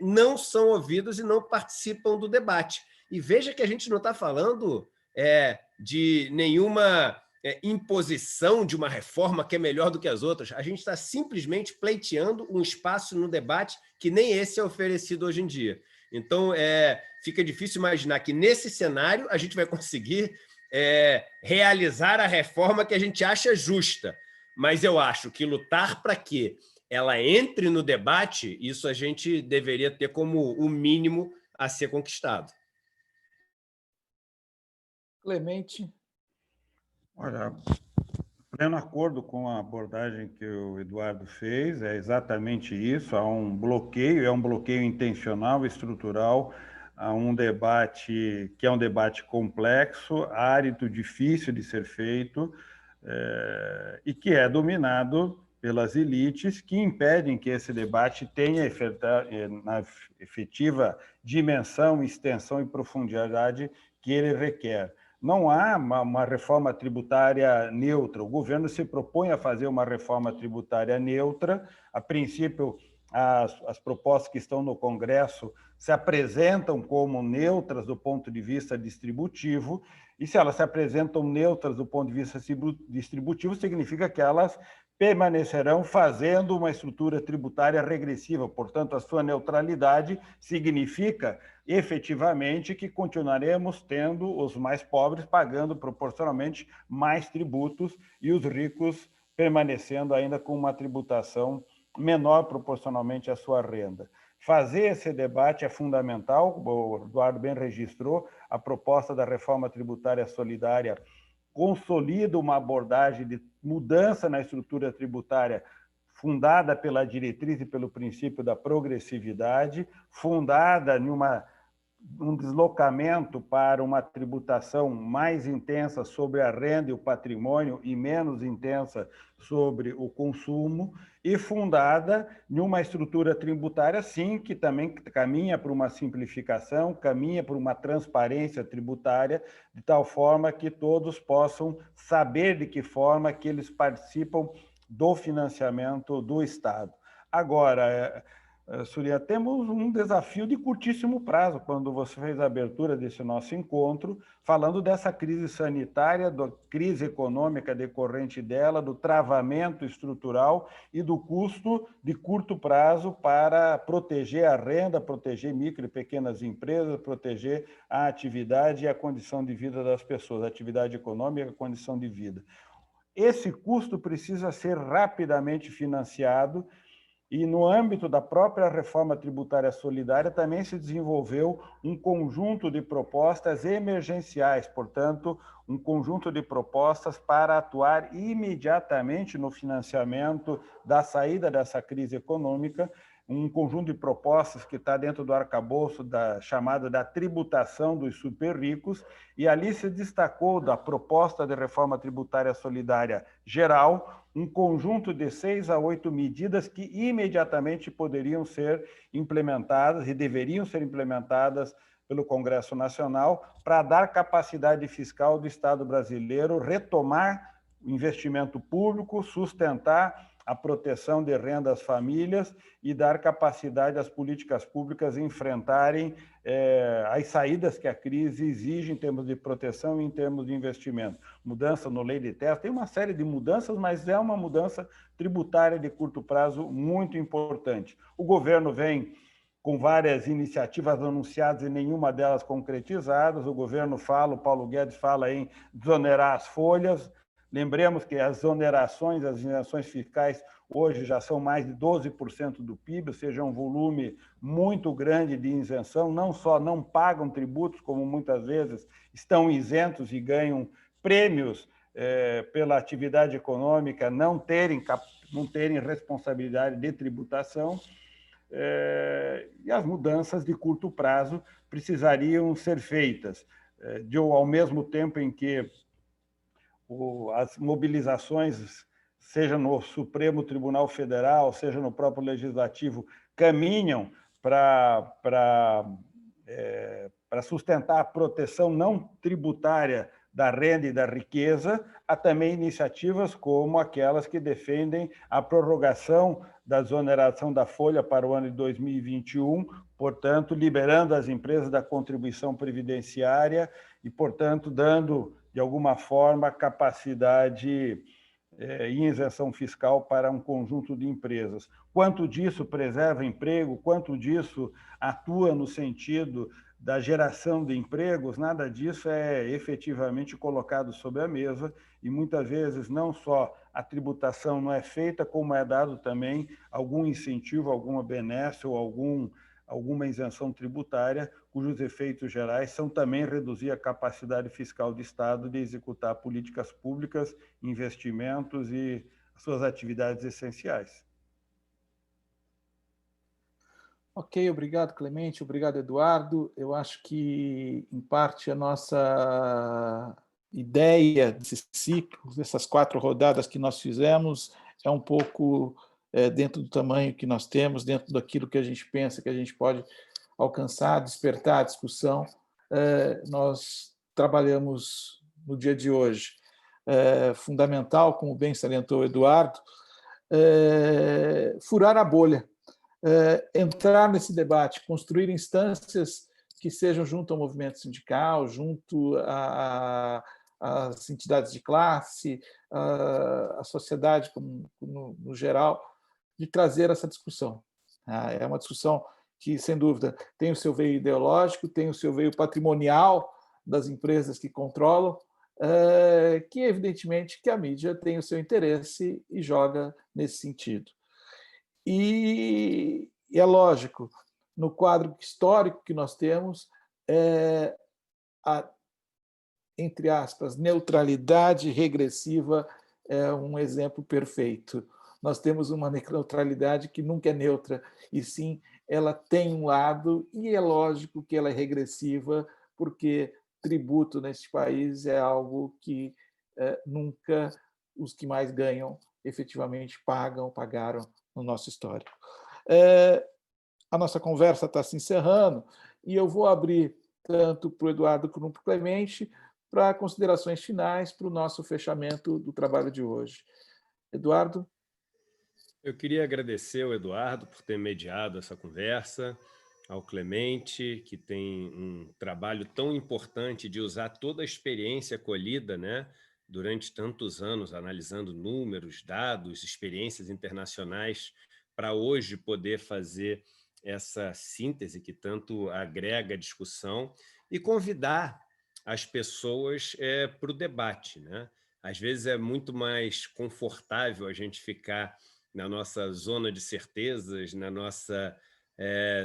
não são ouvidas e não participam do debate. E veja que a gente não está falando de nenhuma imposição de uma reforma que é melhor do que as outras. A gente está simplesmente pleiteando um espaço no debate que nem esse é oferecido hoje em dia. Então, fica difícil imaginar que, nesse cenário, a gente vai conseguir realizar a reforma que a gente acha justa. Mas eu acho que lutar para que ela entre no debate, isso a gente deveria ter como o mínimo a ser conquistado. Clemente. Olha, pleno acordo com a abordagem que o Eduardo fez, é exatamente isso, há um bloqueio, é um bloqueio intencional, estrutural, há um debate que é um debate complexo, árido, difícil de ser feito, e que é dominado pelas elites que impedem que esse debate tenha na efetiva dimensão, extensão e profundidade que ele requer. Não há uma reforma tributária neutra. O governo se propõe a fazer uma reforma tributária neutra. A princípio, as propostas que estão no Congresso se apresentam como neutras do ponto de vista distributivo, e se elas se apresentam neutras do ponto de vista distributivo, significa que elas permanecerão fazendo uma estrutura tributária regressiva. Portanto, a sua neutralidade significa, efetivamente, que continuaremos tendo os mais pobres pagando proporcionalmente mais tributos e os ricos permanecendo ainda com uma tributação menor proporcionalmente à sua renda. Fazer esse debate é fundamental, o Eduardo bem registrou, a proposta da reforma tributária solidária consolida uma abordagem de mudança na estrutura tributária fundada pela diretriz e pelo princípio da progressividade, fundada em um deslocamento para uma tributação mais intensa sobre a renda e o patrimônio e menos intensa sobre o consumo, e fundada em uma estrutura tributária, sim, que também caminha para uma simplificação, caminha para uma transparência tributária, de tal forma que todos possam saber de que forma que eles participam do financiamento do Estado. Agora, Surya, temos um desafio de curtíssimo prazo, quando você fez a abertura desse nosso encontro, falando dessa crise sanitária, da crise econômica decorrente dela, do travamento estrutural e do custo de curto prazo para proteger a renda, proteger micro e pequenas empresas, proteger a atividade e a condição de vida das pessoas, a atividade econômica e a condição de vida. Esse custo precisa ser rapidamente financiado. E, no âmbito da própria reforma tributária solidária, também se desenvolveu um conjunto de propostas emergenciais, portanto, um conjunto de propostas para atuar imediatamente no financiamento da saída dessa crise econômica, um conjunto de propostas que está dentro do arcabouço chamada da tributação dos super ricos, e ali se destacou da proposta de reforma tributária solidária geral, um conjunto de 6 a 8 medidas que imediatamente poderiam ser implementadas e deveriam ser implementadas pelo Congresso Nacional para dar capacidade fiscal do Estado brasileiro retomar o investimento público, sustentar a proteção de renda às famílias e dar capacidade às políticas públicas enfrentarem as saídas que a crise exige em termos de proteção e em termos de investimento. Mudança no lei de terras, tem uma série de mudanças, mas é uma mudança tributária de curto prazo muito importante. O governo vem com várias iniciativas anunciadas e nenhuma delas concretizadas. O governo fala, o Paulo Guedes fala em desonerar as folhas. Lembremos que as exonerações, as isenções fiscais, hoje já são mais de 12% do PIB, ou seja, um volume muito grande de isenção. Não só não pagam tributos, como muitas vezes estão isentos e ganham prêmios pela atividade econômica, não terem responsabilidade de tributação. E as mudanças de curto prazo precisariam ser feitas. Ao mesmo tempo em que as mobilizações, seja no Supremo Tribunal Federal, seja no próprio Legislativo, caminham para sustentar a proteção não tributária da renda e da riqueza, há também iniciativas como aquelas que defendem a prorrogação da desoneração da folha para o ano de 2021, portanto, liberando as empresas da contribuição previdenciária e, portanto, dando, de alguma forma, capacidade e isenção fiscal para um conjunto de empresas. Quanto disso preserva emprego, quanto disso atua no sentido da geração de empregos, nada disso é efetivamente colocado sobre a mesa e muitas vezes não só a tributação não é feita, como é dado também algum incentivo, alguma benesse ou alguma isenção tributária, cujos efeitos gerais são também reduzir a capacidade fiscal do Estado de executar políticas públicas, investimentos e suas atividades essenciais. Ok, obrigado, Clemente, obrigado, Eduardo. Eu acho que, em parte, a nossa ideia desse ciclo, dessas 4 rodadas que nós fizemos, é um pouco dentro do tamanho que nós temos, dentro daquilo que a gente pensa que a gente pode alcançar, despertar a discussão. Nós trabalhamos no dia de hoje. Fundamental, como bem salientou o Eduardo, furar a bolha, entrar nesse debate, construir instâncias que sejam junto ao movimento sindical, junto às entidades de classe, à sociedade no geral, de trazer essa discussão. É uma discussão que, sem dúvida, tem o seu veio ideológico, tem o seu veio patrimonial das empresas que controlam, que, evidentemente, que a mídia tem o seu interesse e joga nesse sentido. E é lógico, no quadro histórico que nós temos, a, entre aspas, neutralidade regressiva é um exemplo perfeito. Nós temos uma neutralidade que nunca é neutra, e sim, ela tem um lado, e é lógico que ela é regressiva, porque tributo neste país é algo que nunca os que mais ganham efetivamente pagaram no nosso histórico. A nossa conversa está se encerrando e eu vou abrir tanto para o Eduardo como para o Clemente para considerações finais para o nosso fechamento do trabalho de hoje. Eduardo? Eu queria agradecer ao Eduardo por ter mediado essa conversa, ao Clemente, que tem um trabalho tão importante de usar toda a experiência colhida, né, durante tantos anos, analisando números, dados, experiências internacionais, para hoje poder fazer essa síntese que tanto agrega a discussão e convidar as pessoas para o debate, né? Às vezes é muito mais confortável a gente ficar na nossa zona de certezas, na nossa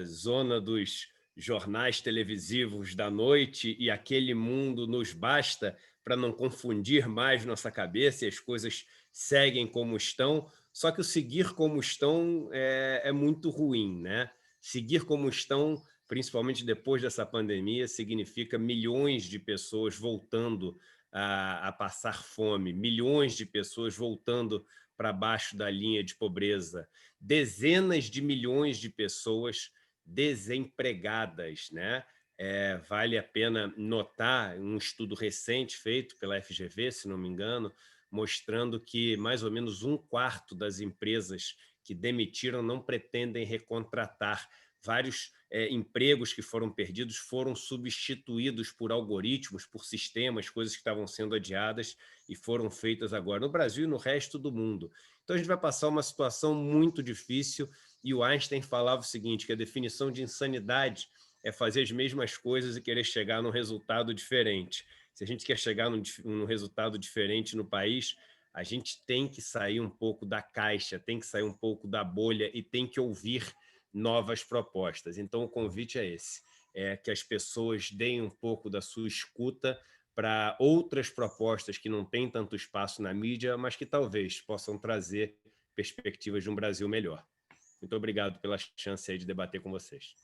zona dos jornais televisivos da noite, e aquele mundo nos basta para não confundir mais nossa cabeça e as coisas seguem como estão. Só que o seguir como estão é muito ruim, né? Seguir como estão, principalmente depois dessa pandemia, significa milhões de pessoas voltando a passar fome, milhões de pessoas voltando para baixo da linha de pobreza, dezenas de milhões de pessoas desempregadas, né? Vale a pena notar um estudo recente feito pela FGV, se não me engano, mostrando que mais ou menos 1/4 das empresas que demitiram não pretendem recontratar. Vários empregos que foram perdidos foram substituídos por algoritmos, por sistemas, coisas que estavam sendo adiadas e foram feitas agora no Brasil e no resto do mundo. Então, a gente vai passar uma situação muito difícil, e o Einstein falava o seguinte, que a definição de insanidade é fazer as mesmas coisas e querer chegar num resultado diferente. Se a gente quer chegar num resultado diferente no país, a gente tem que sair um pouco da caixa, tem que sair um pouco da bolha e tem que ouvir novas propostas. Então, o convite é esse, é que as pessoas deem um pouco da sua escuta para outras propostas que não têm tanto espaço na mídia, mas que talvez possam trazer perspectivas de um Brasil melhor. Muito obrigado pela chance aí de debater com vocês.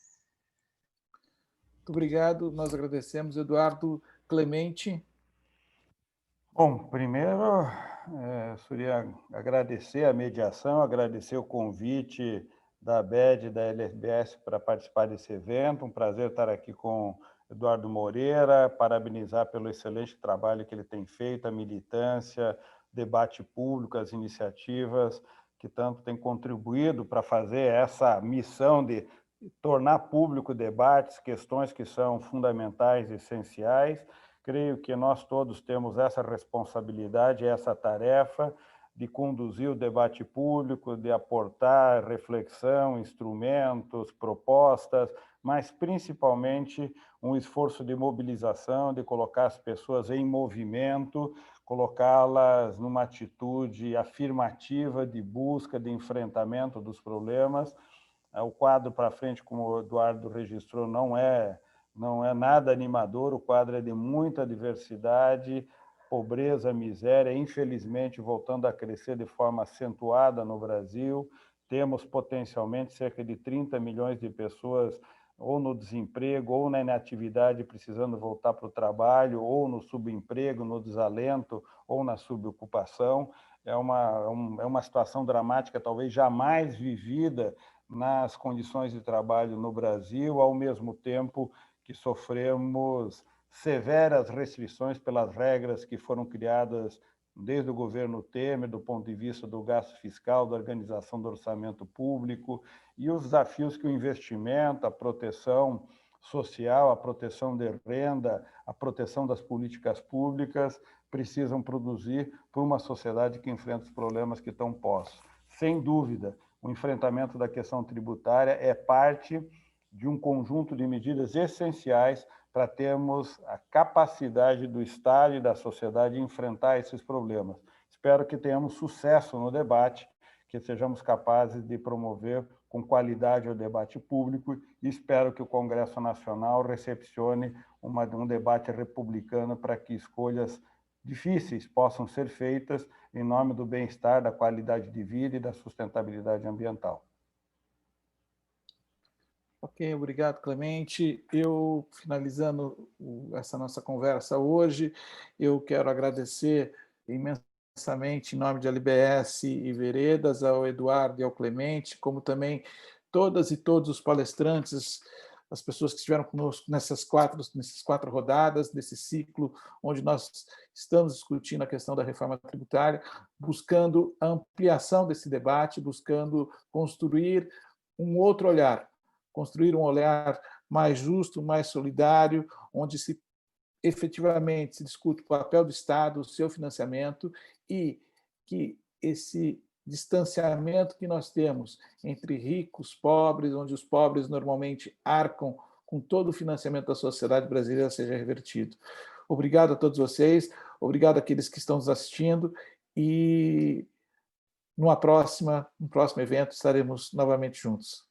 Muito obrigado, nós agradecemos. Eduardo Clemente. Bom, primeiro, queria agradecer a mediação, agradecer o convite da ABED e da LBS para participar desse evento. Um prazer estar aqui com Eduardo Moreira, parabenizar pelo excelente trabalho que ele tem feito, a militância, debate público, as iniciativas que tanto têm contribuído para fazer essa missão de tornar público debates, questões que são fundamentais e essenciais. Creio que nós todos temos essa responsabilidade, essa tarefa de conduzir o debate público, de aportar reflexão, instrumentos, propostas, mas principalmente um esforço de mobilização, de colocar as pessoas em movimento, colocá-las numa atitude afirmativa de busca, de enfrentamento dos problemas. O quadro para frente, como o Eduardo registrou, não é nada animador, o quadro é de muita diversidade, pobreza, miséria, infelizmente voltando a crescer de forma acentuada no Brasil. Temos potencialmente cerca de 30 milhões de pessoas ou no desemprego, ou na inatividade, precisando voltar para o trabalho, ou no subemprego, no desalento, ou na subocupação. É uma situação dramática, talvez jamais vivida nas condições de trabalho no Brasil, ao mesmo tempo que sofremos severas restrições pelas regras que foram criadas desde o governo Temer, do ponto de vista do gasto fiscal, da organização do orçamento público, e os desafios que o investimento, a proteção social, a proteção de renda, a proteção das políticas públicas precisam produzir por uma sociedade que enfrenta os problemas que estão postos. Sem dúvida, o enfrentamento da questão tributária é parte de um conjunto de medidas essenciais para termos a capacidade do Estado e da sociedade de enfrentar esses problemas. Espero que tenhamos sucesso no debate, que sejamos capazes de promover com qualidade o debate público e espero que o Congresso Nacional recepcione um debate republicano para que escolhas difíceis possam ser feitas em nome do bem-estar, da qualidade de vida e da sustentabilidade ambiental. Ok, obrigado, Clemente. Eu, finalizando essa nossa conversa hoje, eu quero agradecer imensamente, em nome de LBS e Veredas, ao Eduardo e ao Clemente, como também todas e todos os palestrantes, as pessoas que estiveram conosco nessas quatro rodadas, nesse ciclo, onde nós estamos discutindo a questão da reforma tributária, buscando a ampliação desse debate, buscando construir um outro olhar, construir um olhar mais justo, mais solidário, onde se efetivamente se discute o papel do Estado, o seu financiamento, e que esse distanciamento que nós temos entre ricos, pobres, onde os pobres normalmente arcam com todo o financiamento da sociedade brasileira, seja revertido. Obrigado a todos vocês, obrigado àqueles que estão nos assistindo, e no próximo evento estaremos novamente juntos.